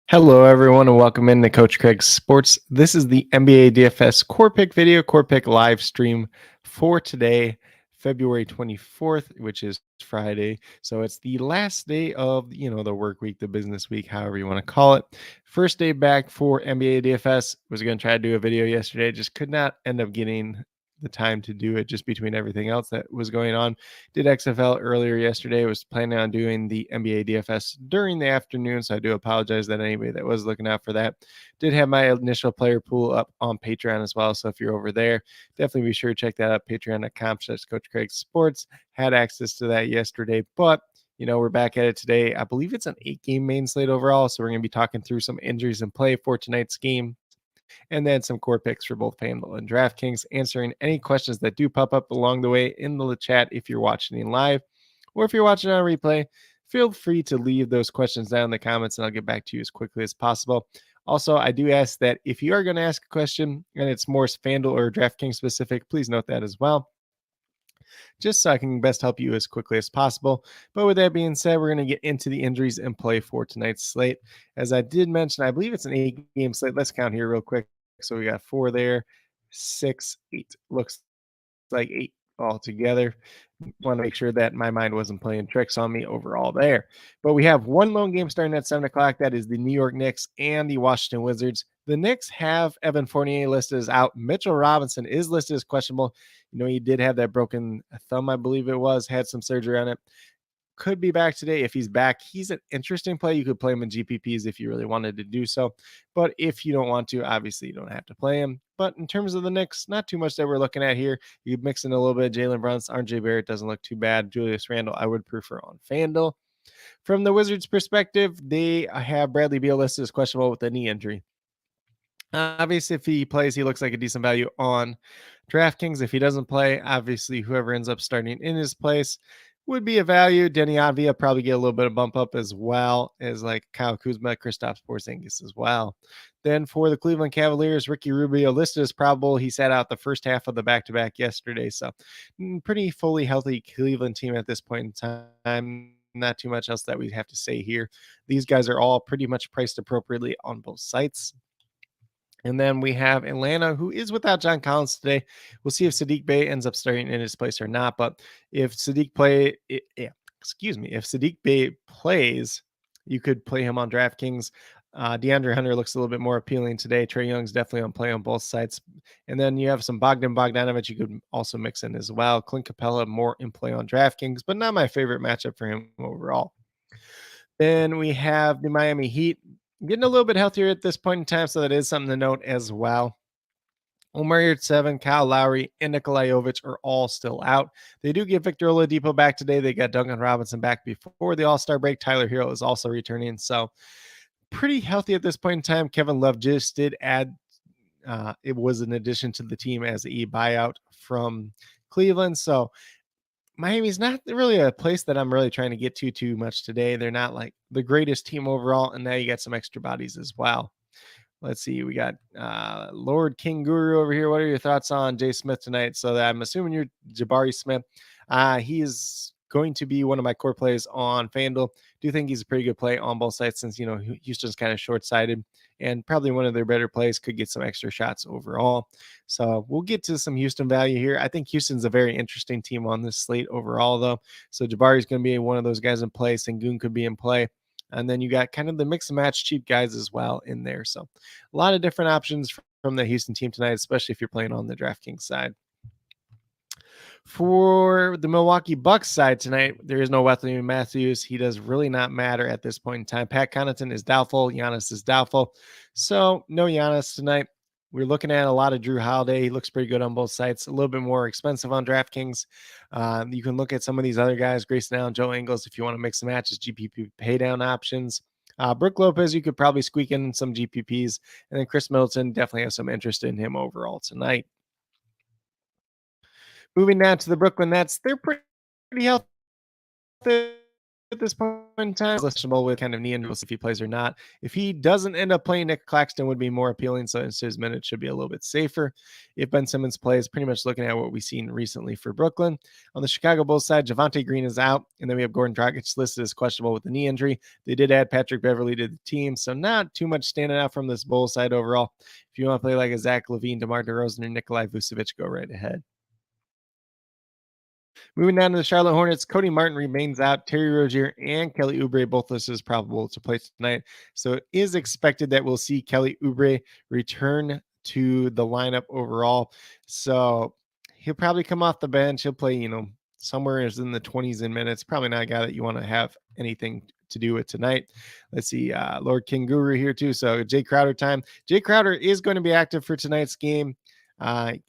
Hello, everyone, and welcome into Coach Craig's Sports. This is the NBA DFS Core Pick video, Core Pick live stream for today, February 24th, which is Friday. So it's the last day of, the work week, the business week, however you want to call it. First day back for NBA DFS. Was going to try to do a video yesterday. Just could not end up getting the time to do it just between everything else that was going on. Did XFL earlier yesterday. Was planning on doing the NBA DFS during the afternoon, so I do apologize that anybody that was looking out for that. Did have my initial player pool up on Patreon as well, so if you're over there, definitely be sure to check that out. Patreon.com/CoachCraigSports. Had access to that yesterday, but we're back at it today. I believe it's an 8-game main slate overall, so we're going to be talking through some injuries in play for tonight's game, and then some core picks for both FanDuel and DraftKings, answering any questions that do pop up along the way in the chat if you're watching in live, or if you're watching on replay. Feel free to leave those questions down in the comments, and I'll get back to you as quickly as possible. Also, I do ask that if you are going to ask a question and it's more FanDuel or DraftKings specific, please note that as well, just so I can best help you as quickly as possible. But with that being said, we're going to get into the injuries and play for tonight's slate. As I did mention, I believe it's an 8-game slate. Let's count here real quick. So we got 4 there, 6, 8. Looks like 8 altogether. Want to make sure that my mind wasn't playing tricks on me overall there. But we have one lone game starting at 7 o'clock. That is the New York Knicks and the Washington Wizards. The Knicks have Evan Fournier listed as out. Mitchell Robinson is listed as questionable. He did have that broken thumb, I believe it was, had some surgery on it. Could be back today. If he's back, he's an interesting play. You could play him in GPPs if you really wanted to do so. But if you don't want to, obviously you don't have to play him. But in terms of the Knicks, not too much that we're looking at here. You mix in a little bit of Jalen Brunson. RJ Barrett doesn't look too bad. Julius Randle, I would prefer on FanDuel. From the Wizards' perspective, they have Bradley Beal listed as questionable with a knee injury. Obviously, if he plays, he looks like a decent value on DraftKings. If he doesn't play, obviously, whoever ends up starting in his place would be a value. Denny Avdia probably get a little bit of bump up, as well as like Kyle Kuzma, Kristaps Porzingis as well. Then for the Cleveland Cavaliers, Ricky Rubio listed as probable. He sat out the first half of the back-to-back yesterday, so pretty fully healthy Cleveland team at this point in time. Not too much else that we have to say here. These guys are all pretty much priced appropriately on both sites. And then we have Atlanta, who is without John Collins today. We'll see if Sadiq Bey ends up starting in his place or not. But if Sadiq Bey plays, you could play him on DraftKings. DeAndre Hunter looks a little bit more appealing today. Trae Young's definitely on play on both sides. And then you have some Bogdanovich you could also mix in as well. Clint Capella more in play on DraftKings, but not my favorite matchup for him overall. Then we have the Miami Heat getting a little bit healthier at this point in time, so that is something to note as well. Omer at 7, Kyle Lowry, and Nikola Jovic are all still out. They do get Victor Oladipo back today. They got Duncan Robinson back before the All-Star break. Tyler Hero is also returning, so pretty healthy at this point in time. Kevin Love just did add, it was an addition to the team as a buyout from Cleveland, so Miami's not really a place that I'm really trying to get to too much today. They're not like the greatest team overall, and now you got some extra bodies as well. Let's see. We got Lord King Guru over here. What are your thoughts on Jay Smith tonight? So that I'm assuming you're Jabari Smith. He is going to be one of my core plays on FanDuel. Do you think he's a pretty good play on both sides, since Houston's kind of short-sighted and probably one of their better plays, could get some extra shots overall. So we'll get to some Houston value here. I think Houston's a very interesting team on this slate overall, though. So Jabari's going to be one of those guys in play. Sengun could be in play. And then you got kind of the mix and match cheap guys as well in there. So a lot of different options from the Houston team tonight, especially if you're playing on the DraftKings side. For the Milwaukee Bucks side tonight, there is no Wesley Matthews. He does really not matter at this point in time. Pat Connaughton is doubtful. Giannis is doubtful. So no Giannis tonight. We're looking at a lot of Drew Holiday. He looks pretty good on both sides. A little bit more expensive on DraftKings. You can look at some of these other guys, Grayson Allen, Joe Ingles, if you want to mix and match as GPP paydown options. Brook Lopez, you could probably squeak in some GPPs. And then Chris Middleton, definitely have some interest in him overall tonight. Moving down to the Brooklyn Nets, they're pretty healthy at this point in time. Listenable with kind of knee injuries if he plays or not. If he doesn't end up playing, Nick Claxton would be more appealing, so his minutes should be a little bit safer. If Ben Simmons plays, pretty much looking at what we've seen recently for Brooklyn. On the Chicago Bulls side, Javonte Green is out, and then we have Gordon Dragic listed as questionable with the knee injury. They did add Patrick Beverley to the team, so not too much standing out from this Bulls side overall. If you want to play like a Zach LaVine, DeMar DeRozan, or Nikolai Vucevic, go right ahead. Moving down to the Charlotte Hornets, Cody Martin remains out. Terry Rozier and Kelly Oubre both listed as probable to play tonight. So it is expected that we'll see Kelly Oubre return to the lineup overall. So he'll probably come off the bench. He'll play, somewhere in the 20s in minutes. Probably not a guy that you want to have anything to do with tonight. Let's see, Lord King Guru here too. So Jay Crowder time. Jay Crowder is going to be active for tonight's game.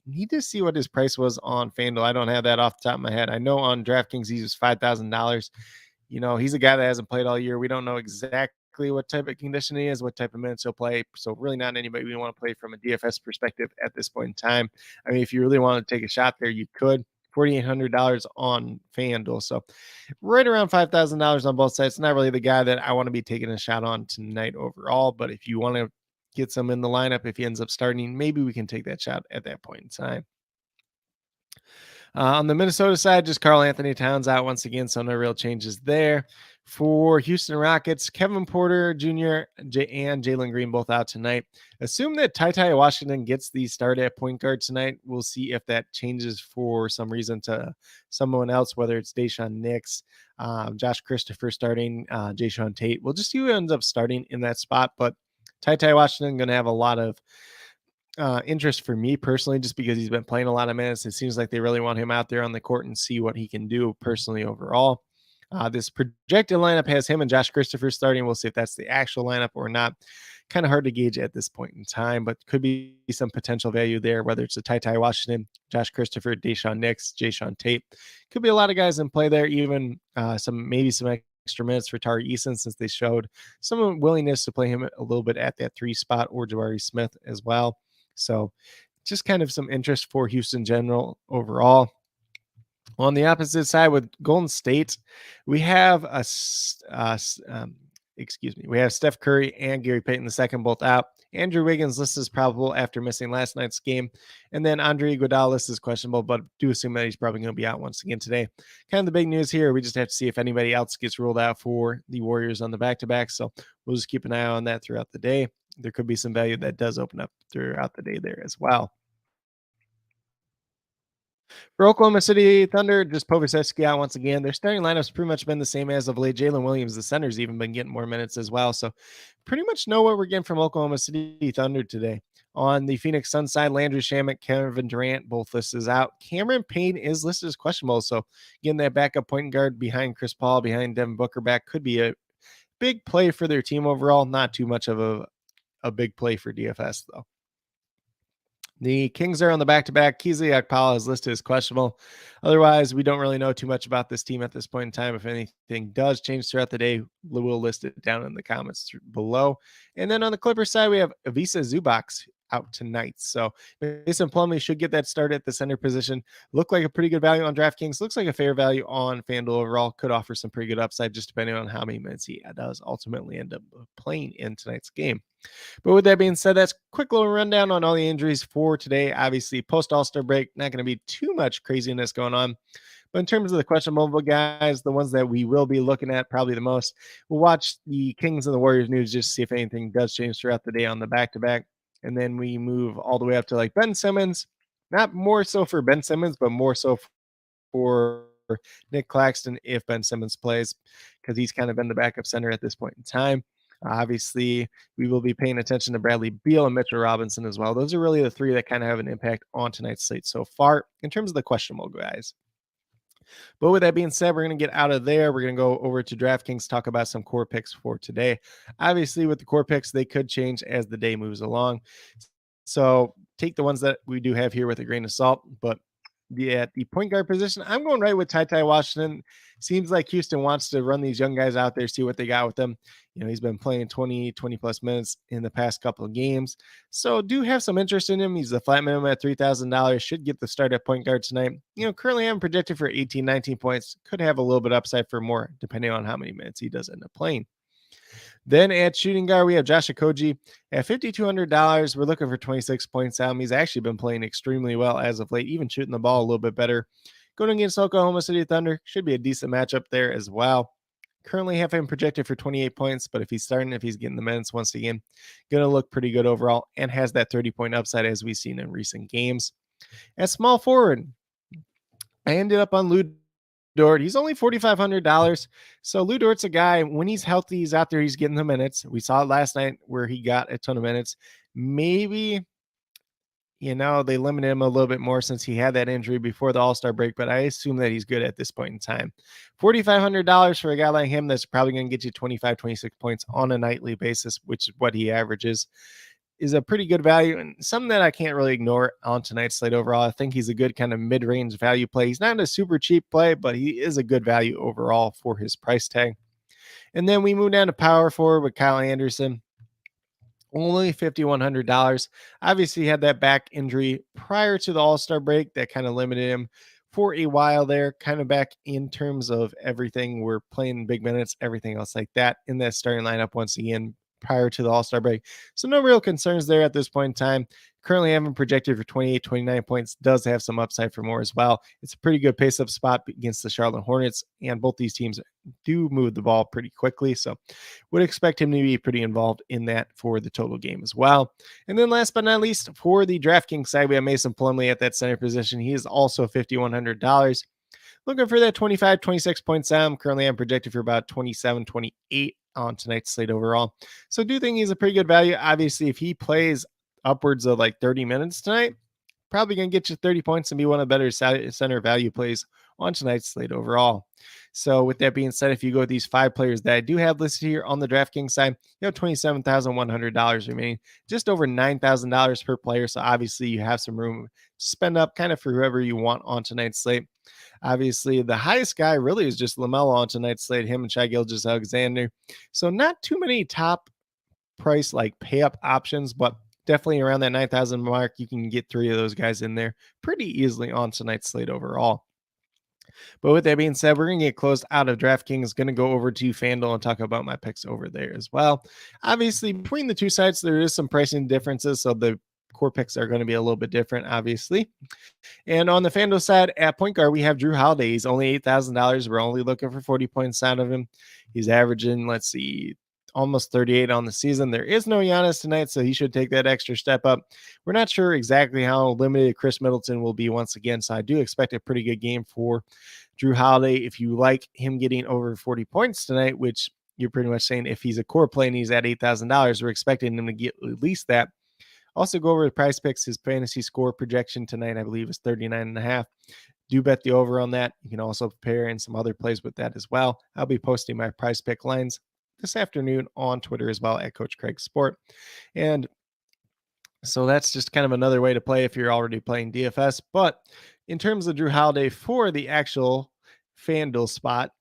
Need to see what his price was on FanDuel. I don't have that off the top of my head. I know on DraftKings he was $5,000. He's a guy that hasn't played all year. We don't know exactly what type of condition he is, what type of minutes he'll play. So really not anybody we want to play from a DFS perspective at this point in time. I mean, if you really want to take a shot there, you could. $4,800 on FanDuel. So right around $5,000 on both sides. Not really the guy that I want to be taking a shot on tonight overall. But if you want to get some in the lineup, if he ends up starting, maybe we can take that shot at that point in time. On the Minnesota side, just Karl Anthony Towns out once again, so no real changes there. For Houston Rockets, Kevin Porter Jr. and Jalen Green both out tonight. Assume that Ty Washington gets the start at point guard tonight. We'll see if that changes for some reason to someone else, whether it's Deshaun Nix, Josh Christopher starting, Jayshawn Tate. We'll just see who ends up starting in that spot. But Ty Washington going to have a lot of interest for me personally, just because he's been playing a lot of minutes. It seems like they really want him out there on the court and see what he can do personally overall. This projected lineup has him and Josh Christopher starting. We'll see if that's the actual lineup or not. Kind of hard to gauge at this point in time, but could be some potential value there, whether it's a Ty Washington, Josh Christopher, Deshaun Nix, Jayshawn Tate. Could be a lot of guys in play there, even some extra minutes for Tari Eason, since they showed some willingness to play him a little bit at that 3 spot, or Jabari Smith as well. So just kind of some interest for Houston general overall. On the opposite side with Golden State, we have we have Steph Curry and Gary Payton II both out. Andrew Wiggins listed as probable after missing last night's game. And then Andre Iguodala listed as questionable, but do assume that he's probably going to be out once again today. Kind of the big news here, we just have to see if anybody else gets ruled out for the Warriors on the back-to-back. So we'll just keep an eye on that throughout the day. There could be some value that does open up throughout the day there as well. For Oklahoma City Thunder, just Povesevsky out once again. Their starting lineup's pretty much been the same as of late. Jalen Williams, the center's even been getting more minutes as well. So pretty much know what we're getting from Oklahoma City Thunder today. On the Phoenix Suns side, Landry Shamet, Kevin Durant, both listed out. Cameron Payne is listed as questionable. So getting that backup point guard behind Chris Paul, behind Devin Booker back could be a big play for their team overall. Not too much of a big play for DFS though. The Kings are on the back-to-back. Keesley Akpala is listed as questionable. Otherwise, we don't really know too much about this team at this point in time. If anything does change throughout the day, we'll list it down in the comments below. And then on the Clippers side, we have Ivica Zubac out tonight. So Mason Plumlee should get that start at the center position. Look like a pretty good value on DraftKings. Looks like a fair value on FanDuel overall. Could offer some pretty good upside just depending on how many minutes he does ultimately end up playing in tonight's game. But with that being said, that's a quick little rundown on all the injuries for today. Obviously, post All-Star break, not going to be too much craziness going on. But in terms of the questionable guys, the ones that we will be looking at probably the most, we'll watch the Kings and the Warriors news just to see if anything does change throughout the day on the back-to-back. And then we move all the way up to like Ben Simmons. Not more so for Ben Simmons, but more so for Nick Claxton if Ben Simmons plays, because he's kind of been the backup center at this point in time. Obviously, we will be paying attention to Bradley Beal and Mitchell Robinson as well. Those are really the three that kind of have an impact on tonight's slate so far in terms of the questionable guys. But with that being said, we're going to get out of there. We're going to go over to DraftKings, talk about some core picks for today. Obviously, with the core picks, they could change as the day moves along. So take the ones that we do have here with a grain of salt. But at the point guard position, I'm going right with Ty Washington. Seems like Houston wants to run these young guys out there, see what they got with them. He's been playing 20 plus minutes in the past couple of games. So do have some interest in him. He's a flat minimum at $3,000. Should get the start at point guard tonight. Currently I'm projected for 18, 19 points. Could have a little bit upside for more, depending on how many minutes he does end up playing. Then at shooting guard, we have Josh Okogie at $5,200. We're looking for 26 points out. He's actually been playing extremely well as of late, even shooting the ball a little bit better. Going against Oklahoma City Thunder, should be a decent matchup there as well. Currently have him projected for 28 points, but if he's getting the minutes once again, going to look pretty good overall and has that 30-point upside as we've seen in recent games. At small forward, I ended up on Lou Dort. He's only $4,500. So Lou Dort's a guy, when he's healthy, he's out there, he's getting the minutes. We saw it last night where he got a ton of minutes. Maybe, they limited him a little bit more since he had that injury before the All-Star break, but I assume that he's good at this point in time. $4,500 for a guy like him that's probably going to get you 25, 26 points on a nightly basis, which is what he averages, is a pretty good value and something that I can't really ignore on tonight's slate overall. I think he's a good kind of mid-range value play. He's not a super cheap play, but he is a good value overall for his price tag. And then we move down to power forward with Kyle Anderson. Only $5,100. Obviously, he had that back injury prior to the All-Star break that kind of limited him for a while there, kind of back in terms of everything. We're playing big minutes, everything else like that in that starting lineup once again prior to the All-Star break. So no real concerns there at this point in time. Currently having projected for 28, 29 points, does have some upside for more as well. It's a pretty good pace-up spot against the Charlotte Hornets, and both these teams do move the ball pretty quickly, so would expect him to be pretty involved in that for the total game as well. And then last but not least, for the DraftKings side, we have Mason Plumlee at that center position. He is also $5,100. Looking for that 25, 26 points out. Currently, I'm projected for about 27, 28 on tonight's slate overall. So I do think he's a pretty good value. Obviously, if he plays upwards of like 30 minutes tonight, probably going to get you 30 points and be one of the better center value plays on tonight's slate overall. So with that being said, if you go with these 5 players that I do have listed here on the DraftKings side, you have $27,100 remaining, just over $9,000 per player. So obviously you have some room to spend up kind of for whoever you want on tonight's slate. Obviously, the highest guy really is just LaMelo on tonight's slate, him and Shai Gilgeous-Alexander. So not too many top price like pay up options, but definitely around that 9,000 mark, you can get 3 of those guys in there pretty easily on tonight's slate overall. But with that being said, we're going to get closed out of DraftKings. Going to go over to FanDuel and talk about my picks over there as well. Obviously, between the two sites, there is some pricing differences, so the core picks are going to be a little bit different, obviously. And on the FanDuel side, at point guard, we have Drew Holiday. He's only $8,000. We're only looking for 40 points out of him. He's averaging, let's see, almost 38 on the season. There is no Giannis tonight, so he should take that extra step up. We're not sure exactly how limited Chris Middleton will be once again, so I do expect a pretty good game for Drew Holiday. If you like him getting over 40 points tonight, which you're pretty much saying if he's a core play and he's at $8,000, we're expecting him to get at least that. Also go over the price picks. His fantasy score projection tonight, I believe, is 39.5. Do bet the over on that. You can also pair in some other plays with that as well. I'll be posting my price pick lines this afternoon on Twitter as well at CoachCraigSports. And so that's just kind of another way to play if you're already playing DFS. But in terms of Drew Holiday for the actual FanDuel spot,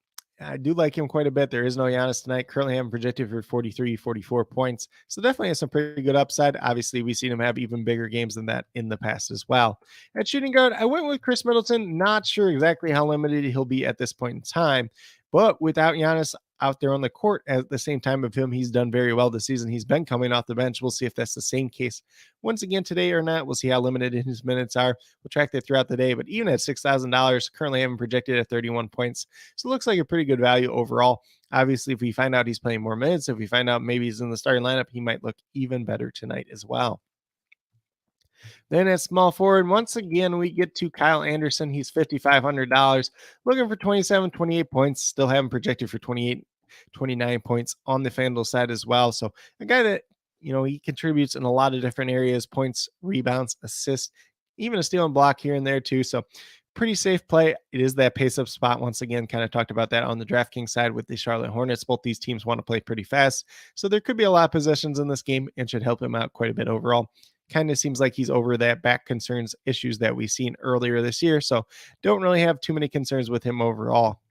I do like him quite a bit. There is no Giannis tonight. Currently, I'm projected for 43, 44 points. So definitely has some pretty good upside. Obviously, we've seen him have even bigger games than that in the past as well. At shooting guard, I went with Chris Middleton. Not sure exactly how limited he'll be at this point in time. But without Giannis out there on the court at the same time of him, he's done very well this season. He's been coming off the bench. We'll see if that's the same case once again today or not. We'll see how limited his minutes are. We'll track that throughout the day. But even at $6,000, currently having projected at 31 points. So it looks like a pretty good value overall. Obviously, if we find out he's playing more minutes, if we find out maybe he's in the starting lineup, he might look even better tonight as well. Then at small forward, once again, we get to Kyle Anderson. He's $5,500, looking for 27, 28 points. Still haven't projected for 28, 29 points on the FanDuel side as well. So a guy that, he contributes in a lot of different areas, points, rebounds, assists, even a steal and block here and there too. So pretty safe play. It is that pace up spot. Once again, kind of talked about that on the DraftKings side with the Charlotte Hornets. Both these teams want to play pretty fast. So there could be a lot of possessions in this game and should help him out quite a bit overall. kind of seems like he's over that back concerns issues that we've seen earlier this year. So don't really have too many concerns with him overall.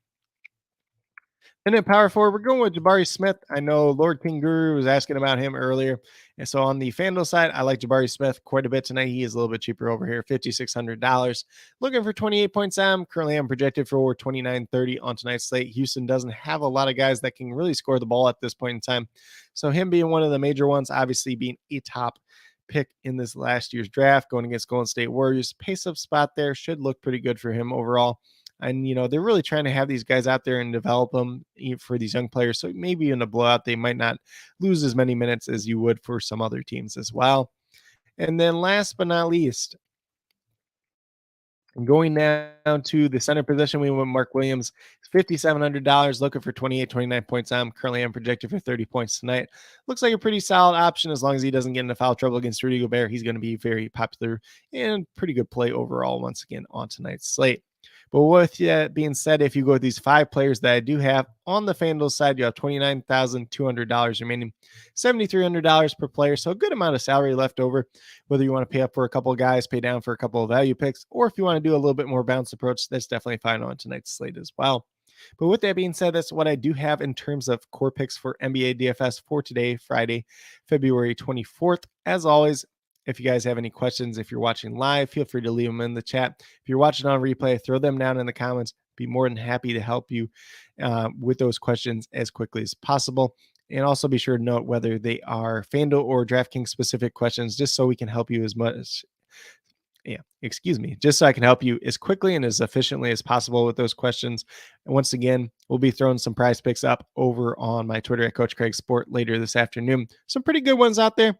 And at power forward, we're going with Jabari Smith. I know Lord King Guru was asking about him earlier. And so on the FanDuel side, I like Jabari Smith quite a bit tonight. He is a little bit cheaper over here, $5,600. Looking for 28 points. Currently, I'm projected for over 29-30 on tonight's slate. Houston doesn't have a lot of guys that can really score the ball at this point in time. So him being one of the major ones, obviously being a top pick in this last year's draft, going against Golden State Warriors, pace up spot there should look pretty good for him overall. And, they're really trying to have these guys out there and develop them for these young players. So maybe in a blowout, they might not lose as many minutes as you would for some other teams as well. And then last but not least, going down to the center position, we went Mark Williams, $5,700, looking for 28, 29 points. Currently I'm projected for 30 points tonight. Looks like a pretty solid option as long as he doesn't get into foul trouble against Rudy Gobert. He's going to be very popular and pretty good play overall once again on tonight's slate. But with that being said, if you go with these 5 players that I do have on the FanDuel side, you have $29,200 remaining, $7,300 per player. So a good amount of salary left over, whether you want to pay up for a couple of guys, pay down for a couple of value picks, or if you want to do a little bit more balanced approach, that's definitely fine on tonight's slate as well. But with that being said, that's what I do have in terms of core picks for NBA DFS for today, Friday, February 24th. As always, if you guys have any questions, if you're watching live, feel free to leave them in the chat. If you're watching on replay, throw them down in the comments. Be more than happy to help you with those questions as quickly as possible. And also be sure to note whether they are FanDuel or DraftKings specific questions, just so we can help you as much. Just so I can help you as quickly and as efficiently as possible with those questions. And once again, we'll be throwing some prize picks up over on my Twitter at CoachCraigSport later this afternoon. Some pretty good ones out there.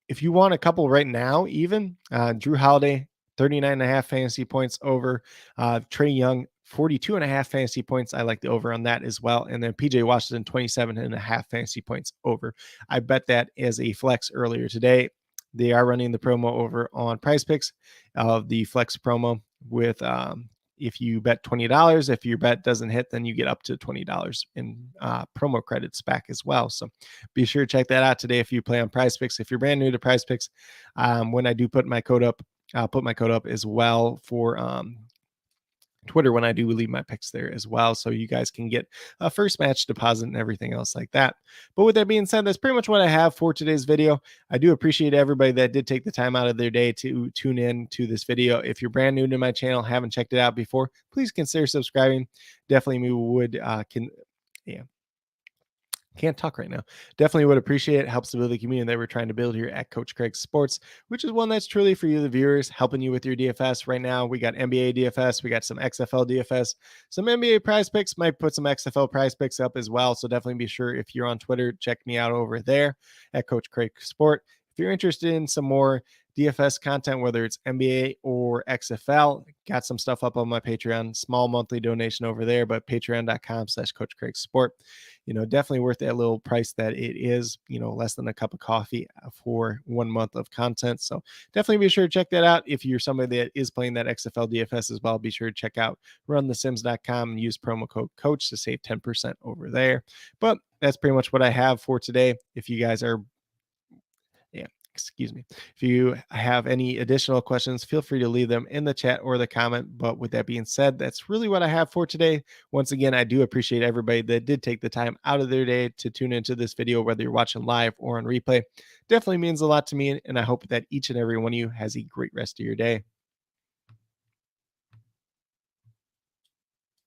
If you want a couple right now, even Drew Holiday, 39.5 fantasy points over. Trae Young, 42.5 fantasy points. I like the over on that as well. And then PJ Washington, 27.5 fantasy points over. I bet that as a flex earlier today. They are running the promo over on Prize Picks of the flex promo with if you bet $20, if your bet doesn't hit, then you get up to $20 in promo credits back as well. So be sure to check that out today if you play on Prize Picks. If you're brand new to Prize Picks, when I do put my code up, I'll put my code up as well for Twitter when I do leave my picks there as well. So you guys can get a first match deposit and everything else like that. But with that being said, that's pretty much what I have for today's video. I do appreciate everybody that did take the time out of their day to tune in to this video. If you're brand new to my channel, haven't checked it out before, please consider subscribing. Definitely would can't talk right now. Definitely would appreciate it. Helps to build the community that we're trying to build here at Coach Craig Sports, which is one that's truly for you, the viewers, helping you with your DFS. Right now, we got NBA DFS, we got some XFL DFS, some NBA prize picks, might put some XFL prize picks up as well. So definitely be sure, if you're on Twitter, check me out over there at Coach Craig Sport. If you're interested in some more DFS content, whether it's NBA or XFL, got some stuff up on my Patreon, small monthly donation over there, but patreon.com/CoachCraigSport. Definitely worth that little price that it is, less than a cup of coffee for 1 month of content. So definitely be sure to check that out. If you're somebody that is playing that XFL DFS as well, be sure to check out runthesims.com and use promo code COACH to save 10% over there. But that's pretty much what I have for today. If you guys are if you have any additional questions, feel free to leave them in the chat or the comment. But with that being said, that's really what I have for today. Once again, I do appreciate everybody that did take the time out of their day to tune into this video, whether you're watching live or on replay. Definitely means a lot to me, and I hope that each and every one of you has a great rest of your day.